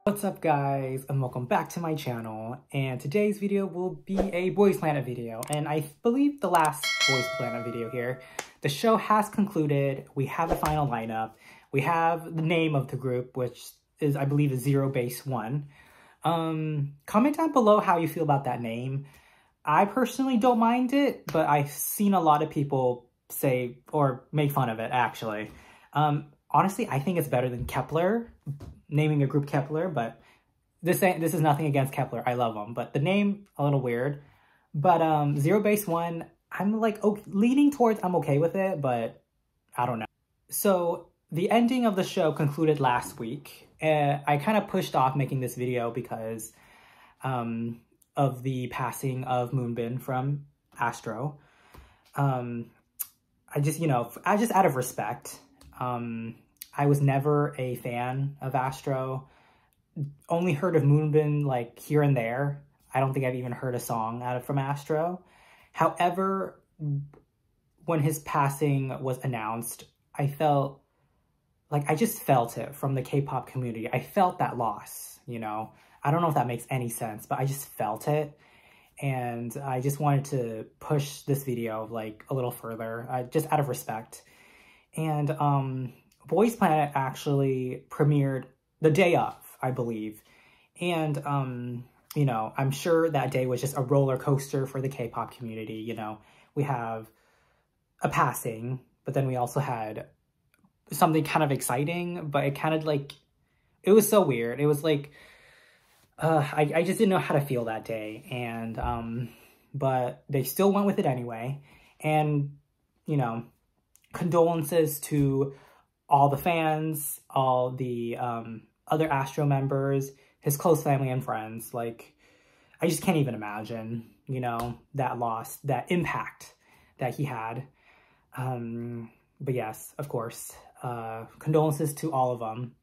What's up guys, and welcome back to my channel, and today's video will be a Boys Planet video, and I believe the last Boys Planet video here. The show has concluded, we have the final lineup, we have the name of the group, which is, I believe, is Zero Base One. Comment down below how you feel about that name. I personally don't mind it, but I've seen a lot of people say, or make fun of it, actually. Honestly, I think it's better than Kepler, naming a group Kepler, but this is nothing against Kepler. I love them, but the name, a little weird. But Zero Base One, I'm like leaning towards I'm okay with it, but I don't know. So the ending of the show concluded last week. I kind of pushed off making this video because of the passing of Moonbin from Astro. I just out of respect, I was never a fan of Astro. Only heard of Moonbin like here and there. I don't think I've even heard a song from Astro. However, when his passing was announced, I just felt it from the K-pop community. I felt that loss, you know? I don't know if that makes any sense, but I just felt it. And I just wanted to push this video like a little further, just out of respect. And Boys Planet actually premiered the day of, I believe. And, you know, I'm sure that day was just a roller coaster for the K-pop community, you know. We have a passing, but then we also had something kind of exciting, but it kind of like, it was so weird. It was like, I just didn't know how to feel that day. And, but they still went with it anyway. And, you know, condolences to all the fans, all the other Astro members, his close family and friends. Like, I just can't even imagine, you know, that loss, that impact that he had. But yes, of course, condolences to all of them.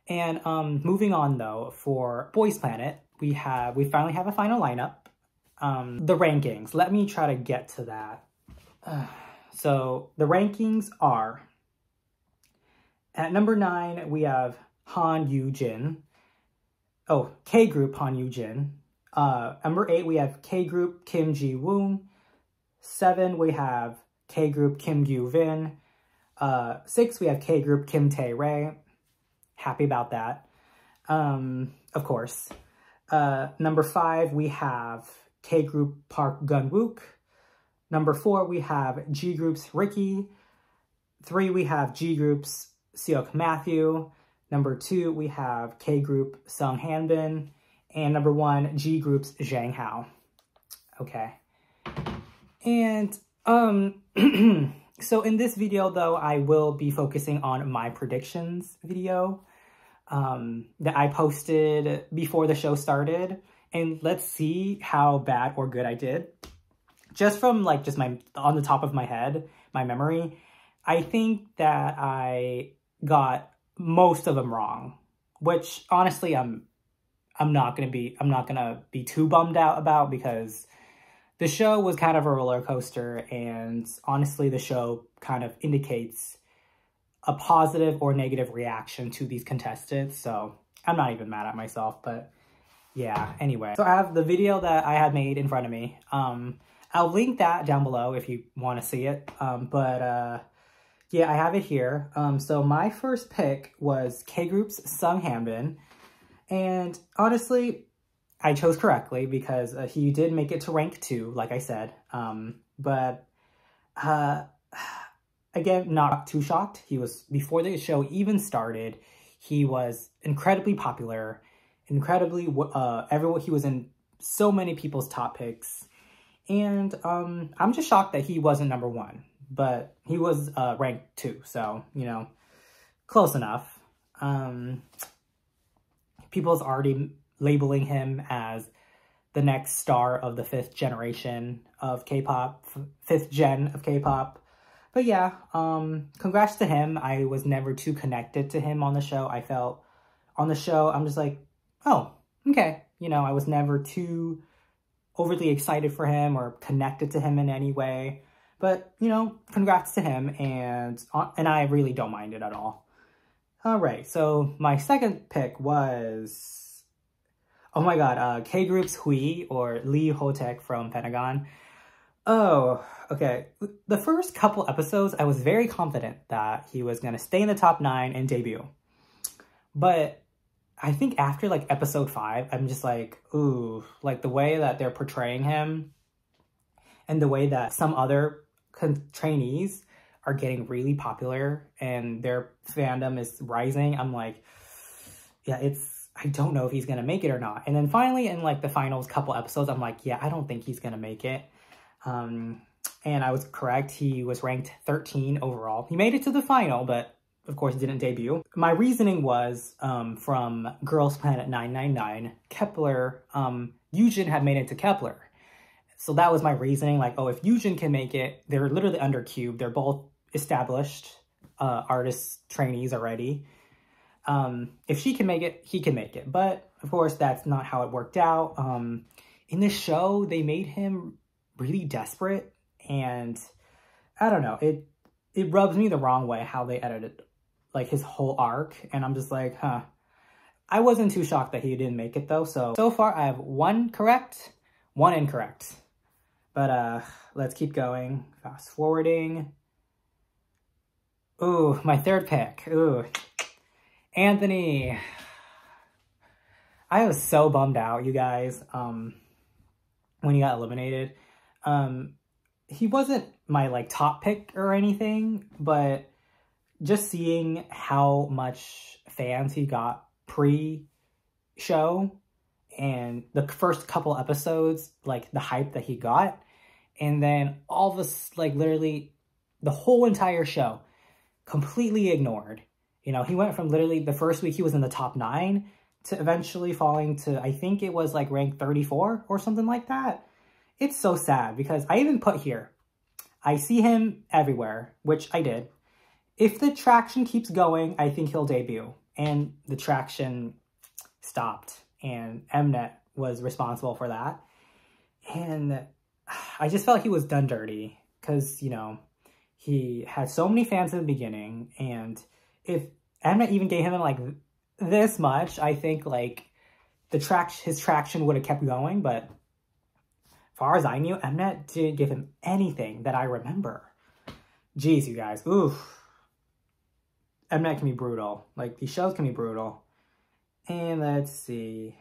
And moving on though, for Boys Planet, we finally have a final lineup. The rankings, let me try to get to that. So the rankings are, at number 9, we have Han Yoo-jin. Oh, K-group Han Yoo-jin. Number 8, we have K-group Kim Ji-woon. 7, we have K-group Kim Gyu-vin. 6, we have K-group Kim Tae-rae. Happy about that. Of course. Number 5, we have K-group Park Gun-wook. Number 4, we have G-group's Ricky. 3, we have G-group's Seok Matthew. Number 2, we have K-group Sung Hanbin. And number 1, G-group's Zhang Hao. Okay. And, so in this video, though, I will be focusing on my predictions video that I posted before the show started. And let's see how bad or good I did. Just from, like, on the top of my head, my memory, I think that I got most of them wrong, which honestly I'm not gonna be too bummed out about, because the show was kind of a roller coaster, and honestly the show kind of indicates a positive or negative reaction to these contestants, so I'm not even mad at myself. But yeah, anyway, so I have the video that I had made in front of me. I'll link that down below if you want to see it. Yeah, I have it here. So my first pick was K-group's Sung Hanbin. And honestly, I chose correctly because he did make it to rank 2, like I said. But again, not too shocked. He was, before the show even started, he was incredibly popular, he was in so many people's top picks. And I'm just shocked that he wasn't number 1. But he was ranked 2, so, you know, close enough. People's already labeling him as the next star of the 5th generation of K-pop, 5th gen of K-pop. But yeah, congrats to him. I was never too connected to him on the show. I felt on the show, I'm just like, oh, okay. You know, I was never too overly excited for him or connected to him in any way. But, you know, congrats to him, and I really don't mind it at all. All right, so my second pick was, oh my god, K-Group's Hui, or Lee Hotek from Pentagon. Oh, okay. The first couple episodes, I was very confident that he was going to stay in the top 9 and debut. But I think after, like, episode 5, I'm just like, ooh, like, the way that they're portraying him and the way that some other trainees are getting really popular and their fandom is rising, I'm like, yeah, I don't know if he's going to make it or not. And then finally, in, like, the finals couple episodes, I'm like, yeah, I don't think he's going to make it. And I was correct. He was ranked 13 overall. He made it to the final, but of course didn't debut. My reasoning was from Girls Planet 999, Kepler, Yujin had made it to Kepler. So that was my reasoning, like, oh, if Yujin can make it, they're literally under Cube. They're both established artist trainees already. If she can make it, he can make it. But of course, that's not how it worked out. In this show, they made him really desperate, and I don't know, it rubs me the wrong way how they edited like his whole arc, and I'm just like, huh. I wasn't too shocked that he didn't make it though. So far I have 1 correct, 1 incorrect. But let's keep going. Fast forwarding. Ooh, my third pick. Ooh, Anthony. I was so bummed out, you guys, when he got eliminated. He wasn't my, like, top pick or anything, but just seeing how much fans he got pre-show and the first couple episodes, like, the hype that he got, and then all of us, like, literally the whole entire show completely ignored. You know, he went from literally the first week he was in the top 9 to eventually falling to, I think it was, like, rank 34 or something like that. It's so sad because I even put here, I see him everywhere, which I did. If the traction keeps going, I think he'll debut. And the traction stopped, and Mnet was responsible for that. And I just felt he was done dirty because, you know, he had so many fans in the beginning, and if Mnet even gave him, like, this much, I think, like, his traction would have kept going, but as far as I knew, Mnet didn't give him anything that I remember. Jeez, you guys. Oof. Mnet can be brutal. Like, these shows can be brutal. And let's see.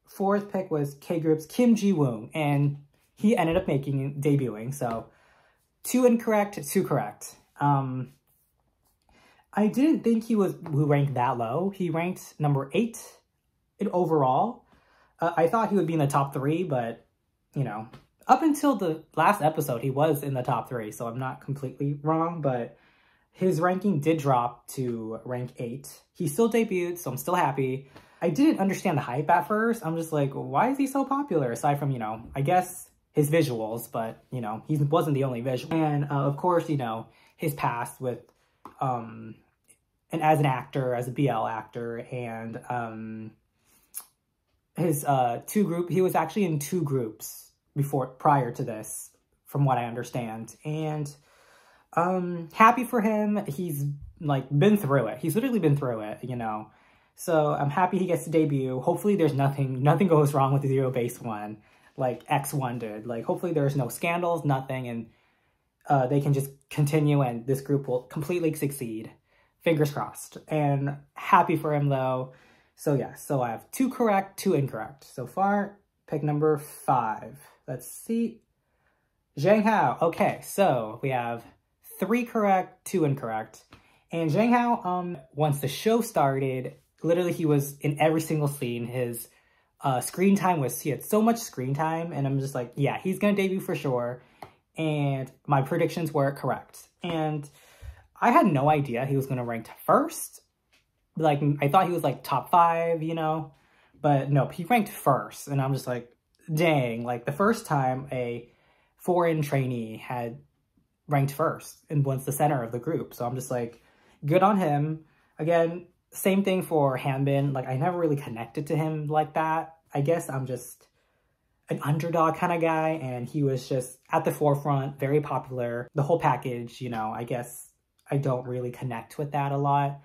4th pick was K-Group's Kim Ji-woon. And he ended up debuting. So, 2 incorrect, 2 correct. I didn't think he ranked that low. He ranked number 8 in overall. I thought he would be in the top 3, but, you know, up until the last episode, he was in the top 3, so I'm not completely wrong, but his ranking did drop to rank 8. He still debuted, so I'm still happy. I didn't understand the hype at first. I'm just like, why is he so popular? Aside from, you know, I guess his visuals, but, you know, he wasn't the only visual. And, of course, you know, his past with, and as an actor, as a BL actor, and, his, he was actually in 2 groups prior to this, from what I understand. And, happy for him. He's, like, been through it. He's literally been through it, you know. So I'm happy he gets to debut. Hopefully there's nothing goes wrong with the Zero Base one, like X1 did. Like, hopefully there's no scandals, nothing, and they can just continue and this group will completely succeed. Fingers crossed. And happy for him, though. So, yeah. So, I have 2 correct, 2 incorrect. So far, pick number 5. Let's see. Zhang Hao. Okay, so we have 3 correct, 2 incorrect. And Zhang Hao, once the show started, literally he was in every single scene. His screen time he had so much screen time, and I'm just like, yeah, he's going to debut for sure. And my predictions were correct. And I had no idea he was going to rank first. Like, I thought he was, like, top 5, you know? But no, he ranked first. And I'm just like, dang. Like, the first time a foreign trainee had ranked first and was the center of the group. So I'm just like, good on him. Again, same thing for Hanbin. Like, I never really connected to him like that. I guess I'm just an underdog kind of guy. And he was just at the forefront, very popular. The whole package, you know, I guess I don't really connect with that a lot.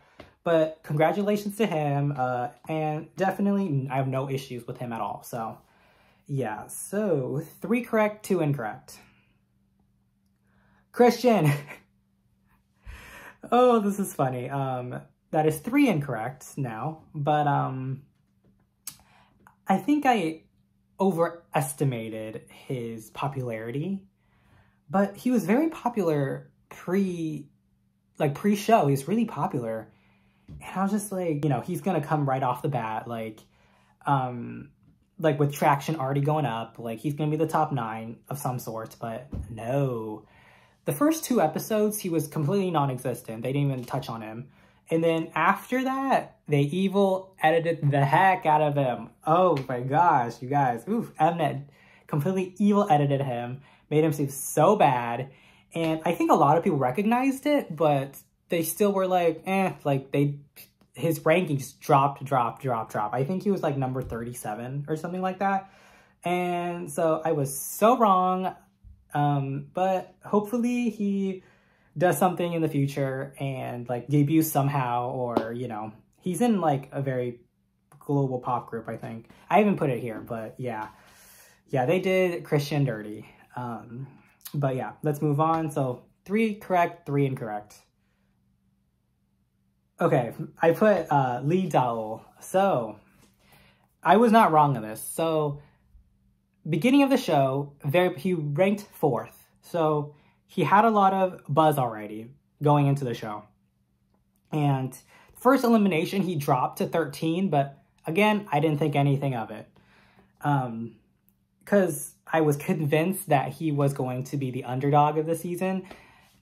But congratulations to him, and definitely I have no issues with him at all. So yeah, so 3 correct, 2 incorrect. Christian. Oh, this is funny. That is 3 incorrect now, but I think I overestimated his popularity, but he was very popular pre-show. He was really popular, and I was just like, you know, he's gonna come right off the bat, like with traction already going up, like he's gonna be the top 9 of some sorts, but no. The first 2 episodes, he was completely non-existent. They didn't even touch on him. And then after that, they evil edited the heck out of him. Oh my gosh, you guys. Oof, Mnet completely evil edited him, made him seem so bad. And I think a lot of people recognized it, but they still were like, his rankings dropped. I think he was like number 37 or something like that. And so I was so wrong. But hopefully he does something in the future and like debuts somehow, or, you know, he's in like a very global pop group, I think. I haven't put it here, but yeah. Yeah, they did Christian dirty. But yeah, let's move on. So 3 correct, 3 incorrect. Okay, I put Lee Daol. So I was not wrong on this. So beginning of the show, he ranked 4th. So he had a lot of buzz already going into the show. And first elimination, he dropped to 13, but again, I didn't think anything of it. Because I was convinced that he was going to be the underdog of the season.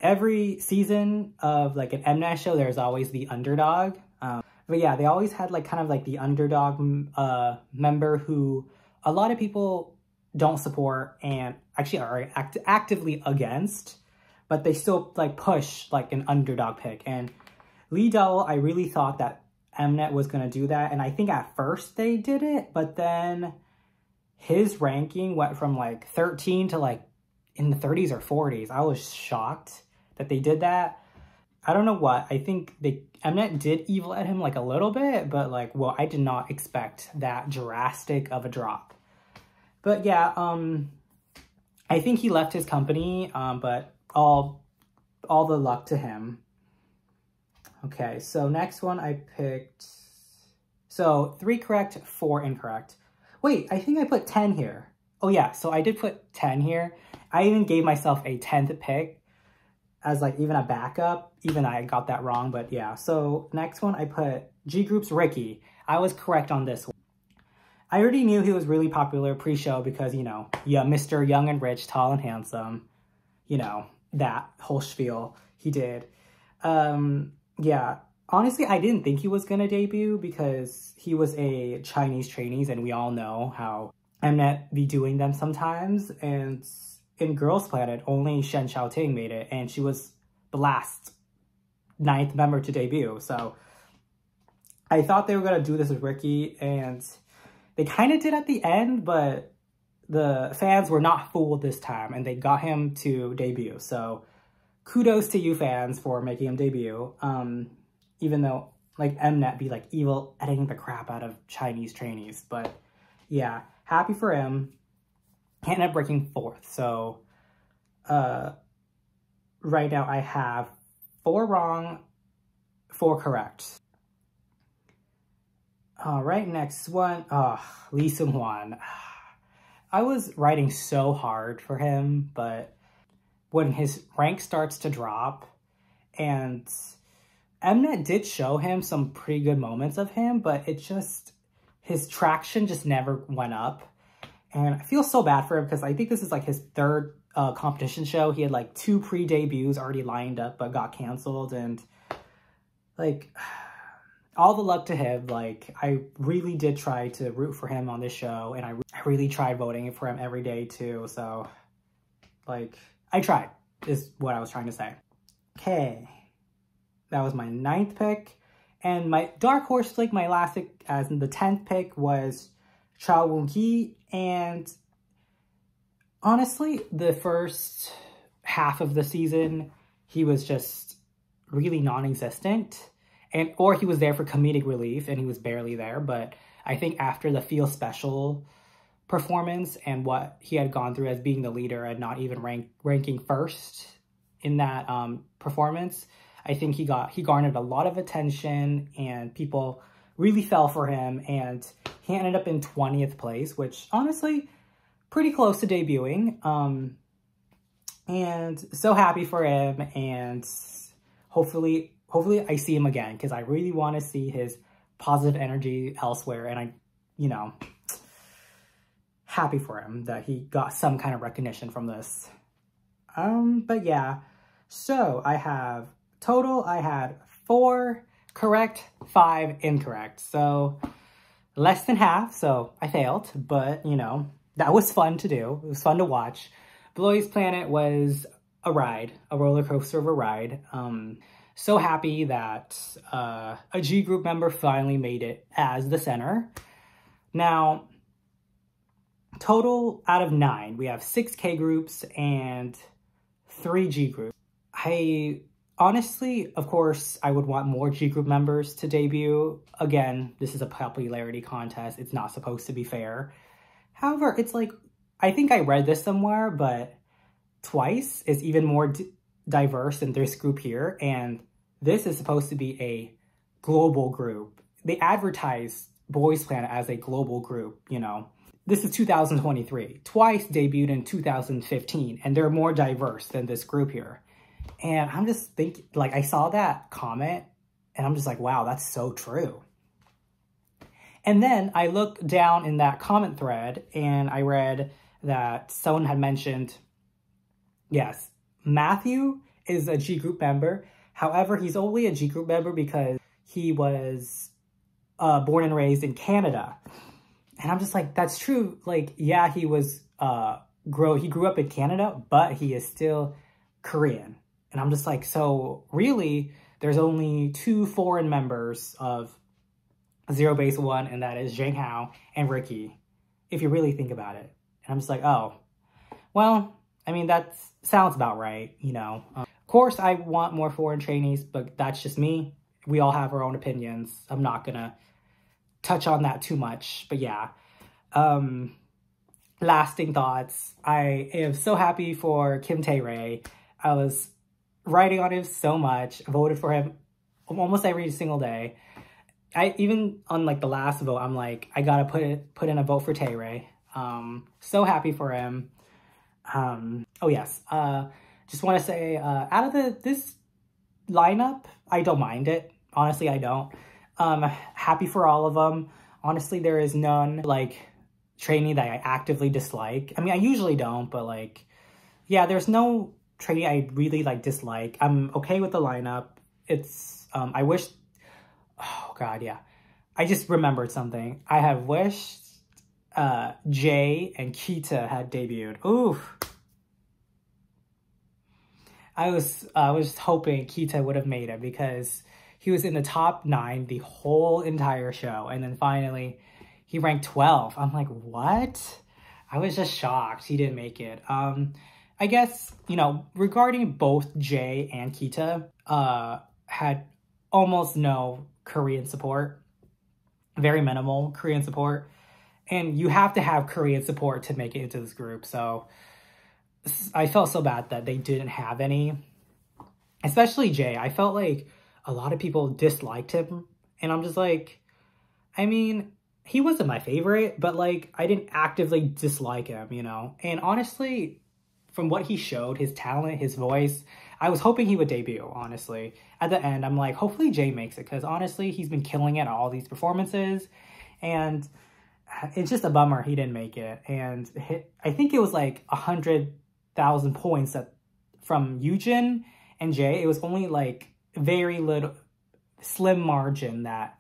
Every season of like an Mnet show, there's always the underdog. But yeah, they always had like kind of like the underdog member who a lot of people don't support and actually are actively against, but they still like push like an underdog pick. And Lee Daol, I really thought that Mnet was going to do that. And I think at first they did it, but then his ranking went from like 13 to like in the 30s or 40s. I was shocked that they did that. I don't know what. I think Mnet did evil at him like a little bit, but like, well, I did not expect that drastic of a drop. But yeah, I think he left his company, but all the luck to him. Okay, so next one I picked, so 3 correct, 4 incorrect. Wait, I think I put 10 here. Oh yeah, so I did put 10 here. I even gave myself a 10th pick as like even a backup. Even I got that wrong, but yeah. So next one I put G Group's Ricky. I was correct on this one. I already knew he was really popular pre-show because, you know, yeah, Mr. Young and Rich, Tall and Handsome, you know, that whole spiel he did. Yeah, honestly, I didn't think he was going to debut because he was a Chinese trainees, and we all know how Mnet be doing them sometimes. And in Girls Planet, only Shen Xiaoting made it, and she was the last 9th member to debut. So I thought they were going to do this with Ricky, and they kind of did at the end, but the fans were not fooled this time, and they got him to debut. So kudos to you fans for making him debut. Even though like Mnet be like evil editing the crap out of Chinese trainees. But yeah, happy for him. He ended up breaking 4th. So right now I have 4 wrong, 4 correct. All right, next one. Lee Seung-hwan. I was writing so hard for him, but when his rank starts to drop, and Mnet did show him some pretty good moments of him, but it just, his traction just never went up. And I feel so bad for him because I think this is like his 3rd competition show. He had like 2 pre-debuts already lined up, but got canceled. And like, all the luck to him. Like, I really did try to root for him on this show, and I really tried voting for him every day too. So, like, I tried, is what I was trying to say. Okay, that was my 9th pick. And my dark horse, like my last pick, as in the 10th pick, was Cha Woon-hee. And honestly, the first half of the season, he was just really non-existent. or he was there for comedic relief and he was barely there. But I think after the Feel Special performance and what he had gone through as being the leader and not even ranking first in that performance, I think he garnered a lot of attention and people really fell for him, and he ended up in 20th place, which honestly pretty close to debuting. And so happy for him, and hopefully I see him again, because I really want to see his positive energy elsewhere, and I, you know, happy for him that he got some kind of recognition from this. But yeah, so I had 4 correct, 5 incorrect, so less than half, so I failed, but you know, that was fun to do. It was fun to watch. Blowy's Planet was a ride, a roller coaster of a ride. So happy that a G group member finally made it as the center. Now, total out of 9, we have 6 K groups and 3 G groups. I honestly, of course, I would want more G group members to debut. Again, this is a popularity contest. It's not supposed to be fair. However, it's like, I think I read this somewhere, but Twice is even more diverse than this group here, and this is supposed to be a global group. They advertise Boys Planet as a global group, you know. This is 2023. Twice debuted in 2015, and they're more diverse than this group here. And I'm just thinking, like, I saw that comment, and I'm just like, wow, that's so true. And then I looked down in that comment thread, and I read that someone had mentioned, yes, Matthew is a G group member. However, he's only a G group member because he was born and raised in Canada. And I'm just like, that's true. Like, yeah, he was he grew up in Canada, but he is still Korean. And I'm just like, so really, there's only 2 foreign members of Zero Base One, and that is Jang Hao and Ricky, if you really think about it. And I'm just like, oh, well, I mean, that sounds about right, you know. Of course, I want more foreign trainees, but that's just me. We all have our own opinions. I'm not gonna touch on that too much, but yeah. Lasting thoughts. I am so happy for Kim Tae-rae. I was writing on him so much, voted for him almost every single day. I even on like the last vote, I'm like, I gotta put in a vote for Tae-rae. So happy for him. Oh yes, just want to say, out of this lineup, I don't mind it. Honestly, I don't. Happy for all of them. Honestly, there is none, like, trainee that I actively dislike. I mean, I usually don't, but, like, yeah, there's no trainee I really, like, dislike. I'm okay with the lineup. It's, I wish, oh, God, yeah. I just remembered something. I have wished Jay and Kita had debuted. Oof. I was hoping Kita would have made it, because he was in the top 9 the whole entire show, and then finally he ranked 12. I'm like, what? I was just shocked he didn't make it. I guess, you know, regarding both Jay and Kita, had almost no Korean support, very minimal Korean support, and you have to have Korean support to make it into this group. So I felt so bad that they didn't have any, especially Jay. I felt like a lot of people disliked him, and I'm just like, I mean, he wasn't my favorite, but like, I didn't actively dislike him, you know? And honestly, from what he showed, his talent, his voice, I was hoping he would debut, honestly. At the end, I'm like, hopefully Jay makes it, because honestly, he's been killing it at all these performances, and it's just a bummer he didn't make it. And I think it was like 100,000 points from Yoojin and Jay. It was only like very little, slim margin that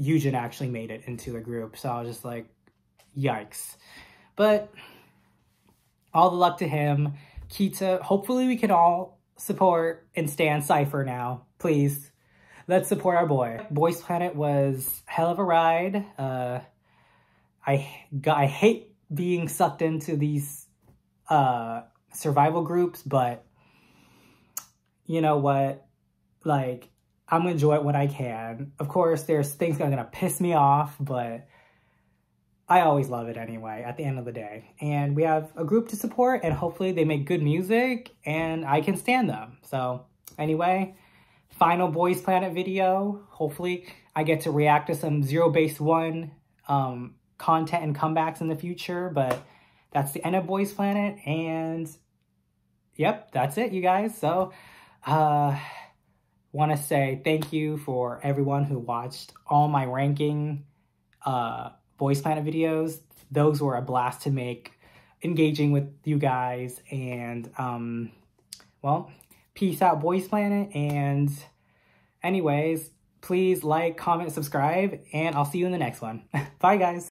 Yoojin actually made it into the group. So I was just like, yikes. But all the luck to him. Kita, hopefully we can all support and stand Cypher now. Please, let's support our boy. Boys Planet was hell of a ride. I hate being sucked into these survival groups, but you know what? Like, I'm gonna enjoy it when I can. Of course, there's things that are gonna piss me off, but I always love it anyway, at the end of the day. And we have a group to support, and hopefully they make good music, and I can stand them. So, anyway, final Boys Planet video. Hopefully, I get to react to some Zero Base One content and comebacks in the future, but that's the end of Boys Planet, and yep, that's it, you guys. So, want to say thank you for everyone who watched all my ranking Boys Planet videos. Those were a blast to make, engaging with you guys, and well, peace out, Boys Planet, and anyways, please like, comment, subscribe, and I'll see you in the next one. Bye, guys.